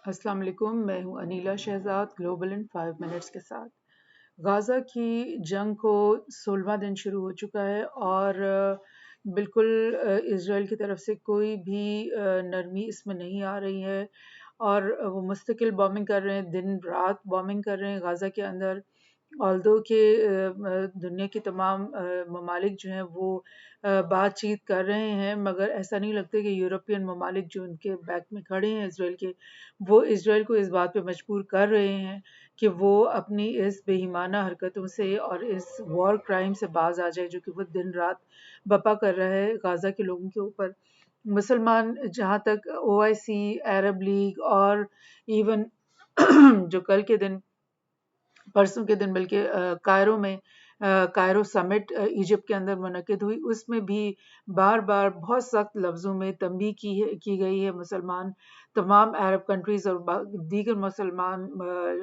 अस्सलाम वालेकुम, मैं हूं Anila Shahzad global in 5 minutes के साथ। गाज़ा की जंग को 16वां दिन शुरू हो चुका है और बिल्कुल इज़राइल की तरफ से कोई भी नरमी इसमें नहीं आ रही है और वो मुस्तकिल बॉम्बिंग कर रहे हैं, दिन रात बॉम्बिंग कर रहे हैं गाज़ा के अंदर। ऑल्दो कि दुनिया के तमाम ममालिक जो हैं वो बातचीत कर रहे हैं, मगर ऐसा नहीं लगता कि यूरोपियन ममालिक जो उनके बैक में खड़े हैं इसराइल के, वो इसराइल को इस बात पे मजबूर कर रहे हैं कि वो अपनी इस बेईमाना हरकतों से और इस वॉर क्राइम से बाज आ जाए जो कि वो दिन रात बपा कर रहा है गाज़ा के लोगों के ऊपर। मुसलमान जहाँ तक ओआईसी, अरब लीग और इवन जो कल के दिन, परसों के दिन बल्कि कायरो में कायरो समिट इजिप्ट के अंदर मुनक़िद हुई, उसमें भी बार बार बहुत सख्त लफ्ज़ों में तंबीह की गई है मुसलमान तमाम अरब कंट्रीज़ और दीगर मुसलमान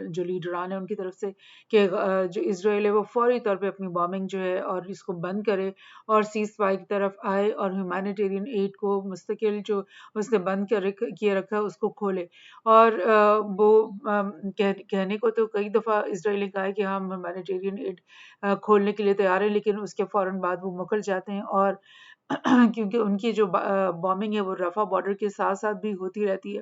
जो लीडरान हैं उनकी तरफ से कि जो इसराइल है वो फौरी तौर पे अपनी बॉम्बिंग जो है और इसको बंद करे और सीज़ फायर की तरफ आए और ह्यूमैनिटेरियन एड को मुस्तकिल जो उसने बंद किए रखा है उसको खोले। और वो कहने को तो कई दफ़ा इसराइल ने कहा है कि हम ह्यूमैनिटेरियन एड खोलने के लिए तैयार हैं, लेकिन उसके फ़ौरन बाद वो मुकर जाते हैं और क्योंकि उनकी जो बॉम्बिंग है वो रफ़ा बॉर्डर के साथ-साथ भी होती रहती है।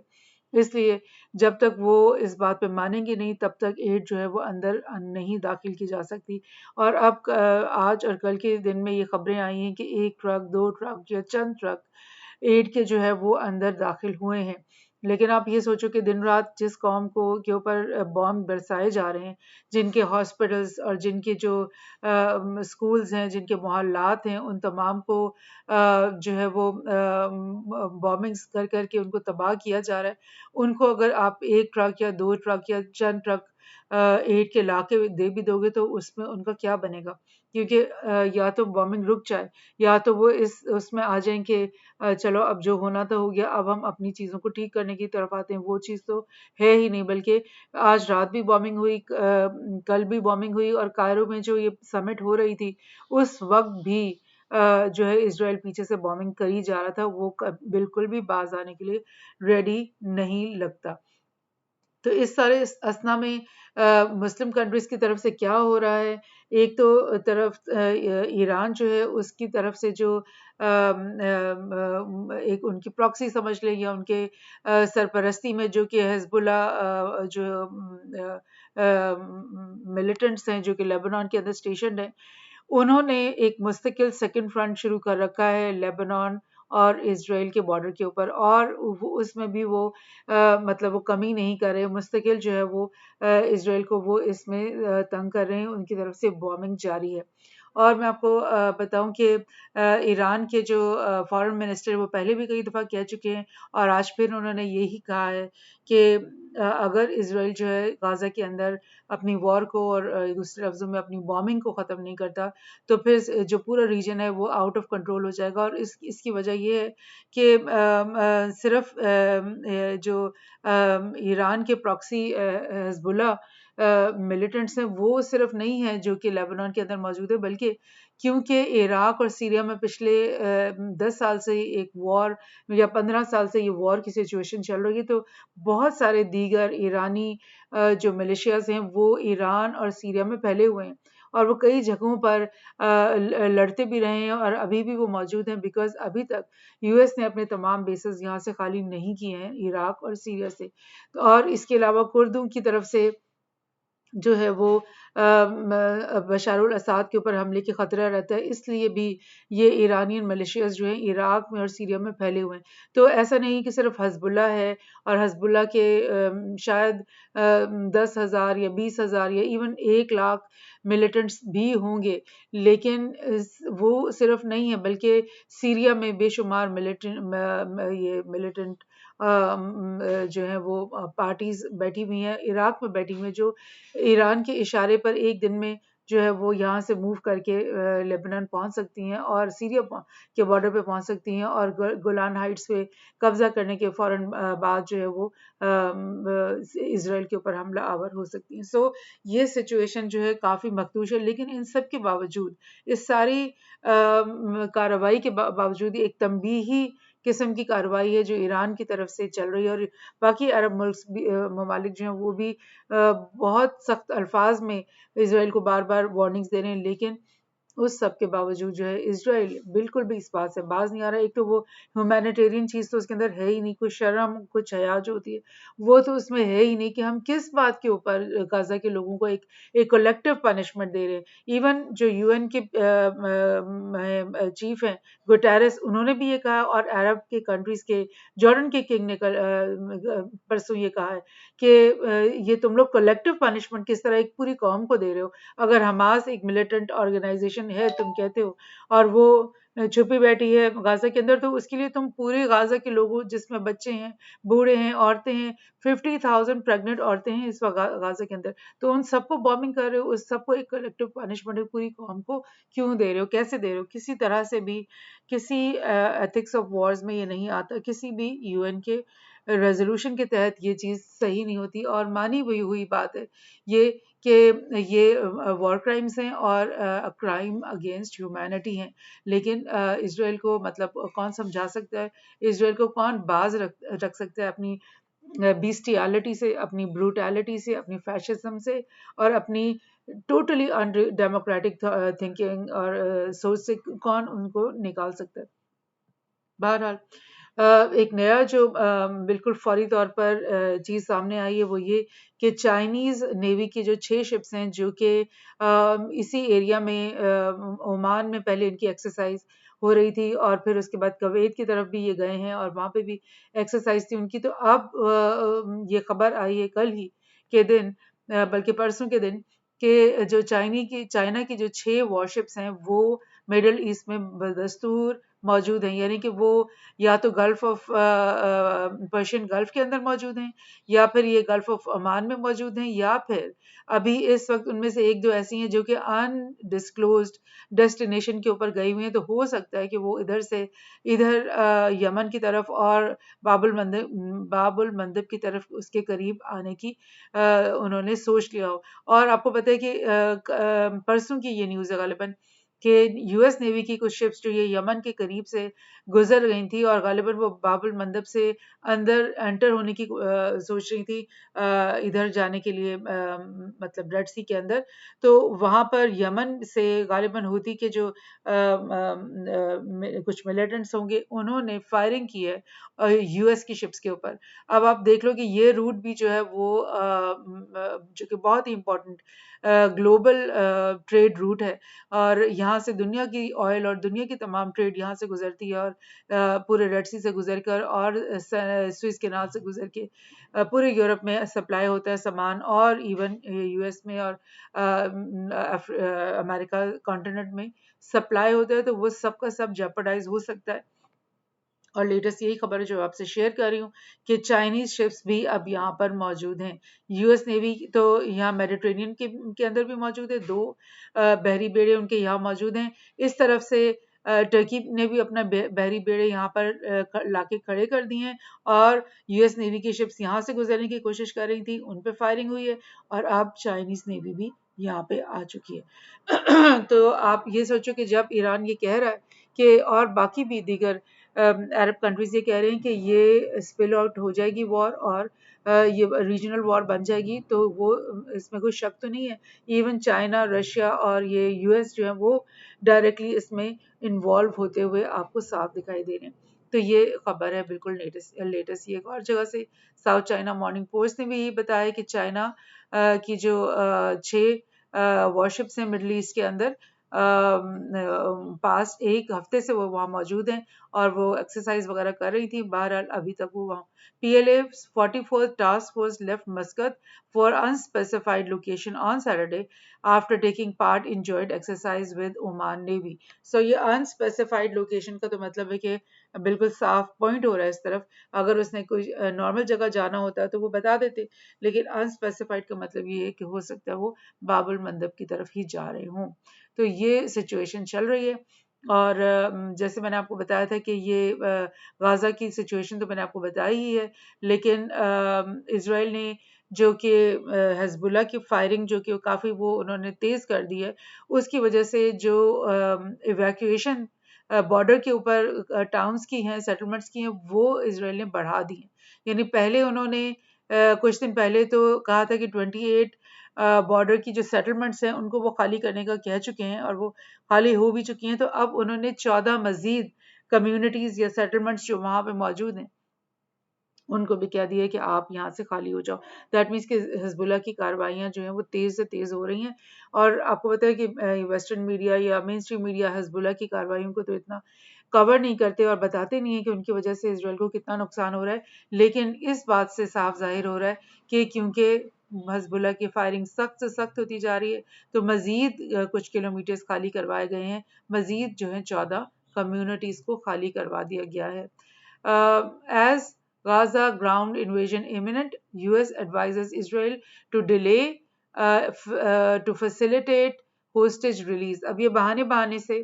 इसलिए जब तक वो इस बात पे मानेंगे नहीं तब तक एड जो है वो अंदर नहीं दाखिल की जा सकती। और अब आज और कल के दिन में ये खबरें आई हैं कि 1 ट्रक, 2 ट्रक या चंद ट्रक एड के जो है वो अंदर दाखिल हुए हैं। लेकिन आप ये सोचो कि दिन रात जिस कौम को के ऊपर बॉम्ब बरसाए जा रहे हैं, जिनके हॉस्पिटल्स और जिनके जो स्कूल्स हैं, जिनके मोहल्लात हैं, उन तमाम को जो है वो बॉम्बिंग्स कर के उनको तबाह किया जा रहा है। उनको अगर आप 1 ट्रक या 2 ट्रक या चंद ट्रक एड के ला के दे भी दोगे तो उसमें उनका क्या बनेगा? क्योंकि या तो बॉम्बिंग रुक जाए या तो वो इस उसमें आ जाएँ कि चलो अब जो होना था हो गया, अब हम अपनी चीज़ों को ठीक करने की तरफ आते हैं। वो चीज़ तो है ही नहीं, बल्कि आज रात भी बॉम्बिंग हुई, कल भी बॉम्बिंग हुई और कायरो में जो ये समिट हो रही थी, उस वक़्त भी जो है इज़राइल पीछे से बॉम्बिंग करी जा रहा था। वो बिल्कुल भी बाज़ आने के लिए रेडी नहीं लगता। तो इस सारे अस्थना में मुस्लिम कंट्रीज़ की तरफ से क्या हो रहा है? एक तो तरफ ईरान जो है उसकी तरफ से जो एक उनकी प्रॉक्सी समझ लें या उनके सरपरस्ती में जो कि हिज़्बुल्लाह जो मिलिटेंट्स हैं जो कि लेबनान के अंदर स्टेशन्ड हैं, उन्होंने एक मुस्तकिल सेकंड फ्रंट शुरू कर रखा है लेबनान और इज़राइल के बॉर्डर के ऊपर और वो उसमें भी वो मतलब वो कमी नहीं कर रहे, मुस्तकिल जो है वो इज़राइल को वो इसमें तंग कर रहे हैं, उनकी तरफ से बॉम्बिंग जारी है। और मैं आपको बताऊँ कि ईरान के जो फ़ॉरेन मिनिस्टर वो पहले भी कई दफ़ा कह चुके हैं और आज फिर उन्होंने यही कहा है कि अगर इज़राइल जो है गाज़ा के अंदर अपनी वॉर को और दूसरे लफ्ज़ों में अपनी बॉम्बिंग को ख़त्म नहीं करता, तो फिर जो पूरा रीजन है वो आउट ऑफ कंट्रोल हो जाएगा और इसकी वजह ये है कि सिर्फ जो ईरान के प्रॉक्सी हिज़्बुल्लाह मिलिटेंट्स हैं वो सिर्फ नहीं है जो कि लेबनान के अंदर मौजूद है, बल्कि क्योंकि इराक और सीरिया में पिछले 10 साल से एक वॉर या 15 साल से ये वॉर की सिचुएशन चल रही है, तो बहुत सारे दीगर ईरानी जो मिलिशियाज़ हैं वो ईरान और सीरिया में फैले हुए हैं और वो कई जगहों पर लड़ते भी रहे हैं और अभी भी वो मौजूद हैं बिकॉज़ अभी तक यूएस ने अपने तमाम बेसेस यहाँ से खाली नहीं किए हैं इराक और सीरिया से। और इसके अलावा कुर्दों की तरफ से जो है वो बशारुल असाद के ऊपर हमले के खतरा रहता है, इसलिए भी ये ईरानियन मिलिशियाज़ जो हैं इराक में और सीरिया में फैले हुए हैं। तो ऐसा नहीं कि सिर्फ हिज़्बुल्लाह है और हिज़्बुल्लाह के शायद 10,000 या 20,000 या इवन 1 लाख मिलिटेंट्स भी होंगे, लेकिन वो सिर्फ नहीं है बल्कि सीरिया में बेशुमार ये मिलिटेंट जो है वो पार्टीज़ बैठी हुई हैं, इराक में बैठी हुई हैं जो ईरान के इशारे पर एक दिन में जो है वो यहाँ से मूव करके लेबनान पहुँच सकती हैं और सीरिया के बॉर्डर पे पहुँच सकती हैं और गोलान हाइट्स पे कब्जा करने के फौरन बाद जो है वो इसराइल के ऊपर हमला आवर हो सकती हैं। सो ये सिचुएशन जो है काफ़ी मखदूश है, लेकिन इन सब के बावजूद इस सारी कार्रवाई के बावजूद एक तंबीही किस्म की कार्रवाई है जो ईरान की तरफ से चल रही है, और बाकी अरब मुल्क भी ममालिक जो हैं वो भी बहुत सख्त अल्फाज में इसराइल को बार बार वार्निंग्स दे रहे हैं, लेकिन उस सब के बावजूद जो है इज़राइल बिल्कुल भी इस बात से बाज नहीं आ रहा है। एक तो वो ह्यूमैनिटेरियन चीज़ तो उसके अंदर है ही नहीं, कुछ शर्म कुछ हया जो होती है वो तो उसमें है ही नहीं, कि हम किस बात के ऊपर गाजा के लोगों को एक कलेक्टिव पनिशमेंट दे रहे हैं। इवन जो यूएन के चीफ हैं गुटेरेस, उन्होंने भी ये कहा, और अरब के कंट्रीज के जॉर्डन के किंग ने परसों ये कहा है कि ये तुम लोग कलेक्टिव पनिशमेंट किस तरह एक पूरी कौम को दे रहे हो। अगर हमास एक मिलिटेंट ऑर्गेनाइजेशन है तुम कहते हो, और वो छुपी बैठी है गाजा के अंदर, तो उसके लिए तुम पूरे गाजा के लोगों, जिसमें बच्चे हैं, बूढ़े हैं, औरतें हैं, 50,000 प्रेग्नेंट औरतें हैं इस वक्त गाजा के अंदर, तो उन सबको बॉम्बिंग कर रहे हो, उस सबको एक कलेक्टिव पनिशमेंट पूरी कौम को क्यों दे रहे हो, कैसे दे रहे हो? किसी तरह से भी किसी एथिक्स ऑफ वॉर्स में ये नहीं आता, किसी भी यूएन के रेजोल्यूशन के तहत ये चीज़ सही नहीं होती, और मानी हुई हुई बात है ये कि ये वॉर क्राइम्स हैं और क्राइम अगेंस्ट ह्यूमैनिटी हैं। लेकिन इसराइल को मतलब कौन समझा सकता है, इसराइल को कौन बाज रख सकता है अपनी बीस्टियलिटी से, अपनी ब्रूटैलिटी से, अपनी फैशिज्म से, और अपनी टोटली अनडेमोक्रेटिक थिंकिंग और सोच से कौन उनको निकाल सकता है? बहरहाल एक नया जो बिल्कुल फौरी तौर पर चीज़ सामने आई है वो ये कि चाइनीज़ नेवी की जो 6 शिप्स हैं जो कि इसी एरिया में ओमान में पहले इनकी एक्सरसाइज हो रही थी, और फिर उसके बाद कुवैत की तरफ भी ये गए हैं और वहाँ पे भी एक्सरसाइज थी उनकी, तो अब ये खबर आई है कल ही के दिन, बल्कि परसों के दिन, कि जो चाइना की जो 6 वॉरशिप्स हैं वो मिडल ईस्ट में बदस्तूर मौजूद हैं, यानी कि वो या तो गल्फ ऑफ पर्शियन गल्फ के अंदर मौजूद हैं, या फिर ये गल्फ ऑफ ओमान में मौजूद हैं, या फिर अभी इस वक्त उनमें से एक दो ऐसी हैं जो कि अनडिस्क्लोज्ड डेस्टिनेशन के ऊपर गई हुई हैं। तो हो सकता है कि वो इधर से इधर यमन की तरफ और बाबुल मंदब की तरफ उसके करीब आने की उन्होंने सोच लिया हो। और आपको पता है कि परसों की ये न्यूज़ है गालिबन कि यूएस नेवी की कुछ शिप्स जो ये यमन के करीब से गुजर गई थी, और गालिबन वो बाबुल मंदब से अंदर एंटर होने की सोच रही थी इधर जाने के लिए, मतलब रेड सी के अंदर। तो वहां पर यमन से गालिबन हूती के जो कुछ मिलिटेंट्स होंगे उन्होंने फायरिंग की है यूएस की शिप्स के ऊपर। अब आप देख लो कि ये रूट भी जो है वो जो कि बहुत ही इम्पोर्टेंट ग्लोबल ट्रेड रूट है, और यहाँ से दुनिया की ऑयल और दुनिया की तमाम ट्रेड यहाँ से गुजरती है, और पूरे रेड सी से गुजर कर और स्विस केनाल से गुजर के पूरे यूरोप में सप्लाई होता है सामान, और इवन यूएस में और अमेरिका कॉन्टिनेंट में सप्लाई होता है, तो वो सब का सब जेपरडाइज हो सकता है। और लेटेस्ट यही खबर है जो आपसे शेयर कर रही हूँ कि चाइनीज शिप्स भी अब यहाँ पर मौजूद हैं। यूएस नेवी तो यहाँ मेडिटेरेनियन के अंदर भी मौजूद है, 2 बहरी बेड़े उनके यहाँ मौजूद हैं। इस तरफ से टर्की ने भी अपना बहरी बेड़े यहाँ पर लाके खड़े कर दिए हैं, और यूएस नेवी की शिप्स यहाँ से गुजरने की कोशिश कर रही थी, उन पे फायरिंग हुई है, और अब चाइनीज नेवी भी यहाँ पे आ चुकी है। तो आप ये सोचो कि जब ईरान ये कह रहा है कि, और बाकी भी दीगर अरब कंट्रीज ये कह रहे हैं कि ये स्पिल आउट हो जाएगी वॉर, और ये रीजनल वॉर बन जाएगी, तो वो इसमें कोई शक तो नहीं है। इवन चाइना, रशिया और ये यूएस जो है वो डायरेक्टली इसमें इन्वॉल्व होते हुए आपको साफ दिखाई दे रहे हैं। तो ये खबर है बिल्कुल लेटेस्ट। ये एक और जगह से साउथ चाइना मॉर्निंग पोस्ट ने भी यही बताया कि चाइना की जो 6 वॉरशिप्स हैं मिडल ईस्ट के अंदर, पास्ट एक हफ्ते से वो वहाँ मौजूद हैं और वो एक्सरसाइज वगैरह कर रही थी। बहरहाल अभी तक वो वहाँ PLA 44th task force left Muscat for unspecified location on Saturday after taking part in joint exercise with Oman Navy. So ये unspecified location का तो मतलब है कि बिल्कुल साफ पॉइंट हो रहा है इस तरफ। अगर उसने कोई नॉर्मल जगह जाना होता है तो वो बता देते, लेकिन अनस्पेसिफाइड का मतलब ये है कि हो सकता है वो बाबुल मंदब की तरफ ही जा रहे हों। तो ये सिचुएशन चल रही है, और जैसे मैंने आपको बताया था कि ये गाज़ा की सिचुएशन तो मैंने आपको बताई ही है, लेकिन इसराइल ने जो कि हिज़्बुल्लाह की फायरिंग जो कि काफ़ी वो उन्होंने तेज़ कर दी है, उसकी वजह से जो इवैक्यूएशन बॉर्डर के ऊपर टाउन्स की हैं, सेटलमेंट्स की हैं, वो इसराइल ने बढ़ा दी हैं। यानी पहले उन्होंने कुछ दिन पहले तो कहा था कि 28 बॉर्डर की जो सेटलमेंट्स हैं उनको वो खाली करने का कह चुके हैं और वो खाली हो भी चुकी हैं। तो अब उन्होंने 14 मजीद कम्युनिटीज़ या सेटलमेंट्स जो वहाँ पे मौजूद हैं उनको भी कह दिया कि आप यहाँ से खाली हो जाओ। दैट मीन्स कि हिजबुल्लाह की कार्रवाइयाँ जो हैं वो तेज़ से तेज़ हो रही हैं। और आपको पता है कि वेस्टर्न मीडिया या मेन स्ट्रीम मीडिया हिजबुल्लाह की कार्रवाइयों को तो इतना कवर नहीं करते और बताते नहीं है कि उनकी वजह से इसराइल को कितना नुकसान हो रहा है। लेकिन इस बात से साफ ज़ाहिर हो रहा है कि क्योंकि हिजबुल्लाह की फायरिंग सख्त से सख्त होती जा रही है, तो मज़ीद कुछ किलोमीटर्स खाली करवाए गए हैं। मज़ीद जो है 14 कम्युनिटीज़ को खाली करवा दिया गया है। As Gaza ground invasion imminent, US advises Israel to delay to facilitate hostage release. अब ये बहाने बहाने से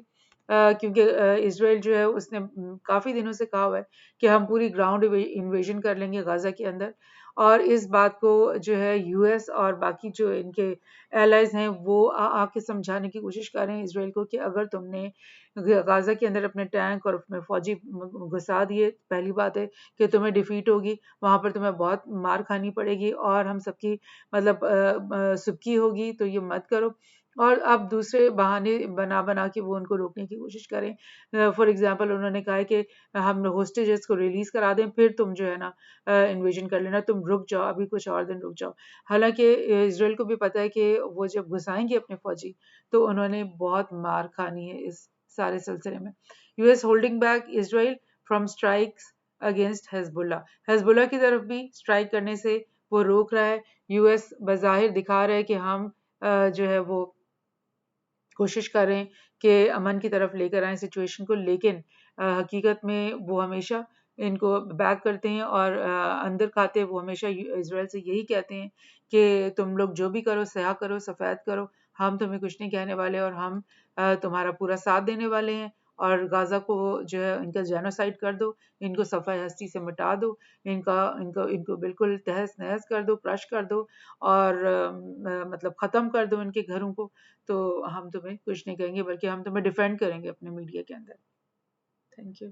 क्योंकि इसराइल जो है उसने काफ़ी दिनों से कहा हुआ है कि हम पूरी ग्राउंड इन्वेजन कर लेंगे गाज़ा के अंदर, और इस बात को जो है यूएस और बाकी जो इनके एलाइज हैं वो आके समझाने की कोशिश कर रहे हैं इसराइल को कि अगर तुमने गाज़ा के अंदर अपने टैंक और अपने फौजी घुसा दिए, पहली बात है कि तुम्हें डिफीट होगी, वहाँ पर तुम्हें बहुत मार खानी पड़ेगी और हम सबकी मतलब सुबकी होगी, तो ये मत करो। और अब दूसरे बहाने बना बना के वो उनको रोकने की कोशिश करें। फॉर एग्जांपल उन्होंने कहा है कि हम होस्टेजेस को रिलीज करा दें, फिर तुम जो है ना इन्वेजन कर लेना, तुम रुक जाओ, अभी कुछ और दिन रुक जाओ। हालांकि इसराइल को भी पता है कि वो जब घुसाएंगे अपने फौजी तो उन्होंने बहुत मार खानी है इस सारे सिलसिले में। US holding back Israel from strikes against Hezbollah, Hezbollah की तरफ भी स्ट्राइक करने से वो रोक रहा है। यूएस बज़ाहिर दिखा रहा है कि हम जो है वो कोशिश कर रहे हैं कि अमन की तरफ लेकर आएं सिचुएशन को, लेकिन हकीकत में वो हमेशा इनको बैक करते हैं और अंदर खाते वो हमेशा इसराइल से यही कहते हैं कि तुम लोग जो भी करो, सया करो, सफ़ेद करो, हम तुम्हें कुछ नहीं कहने वाले और हम तुम्हारा पूरा साथ देने वाले हैं। और गाज़ा को जो है इनका जेनोसाइड कर दो, इनको सफ़ाई हस्ती से मिटा दो, इनका इनको इनको बिल्कुल तहस नहस कर दो, क्रश कर दो और मतलब ख़त्म कर दो इनके घरों को। तो हम तुम्हें कुछ नहीं कहेंगे, बल्कि हम तुम्हें डिफेंड करेंगे अपने मीडिया के अंदर। Thank you.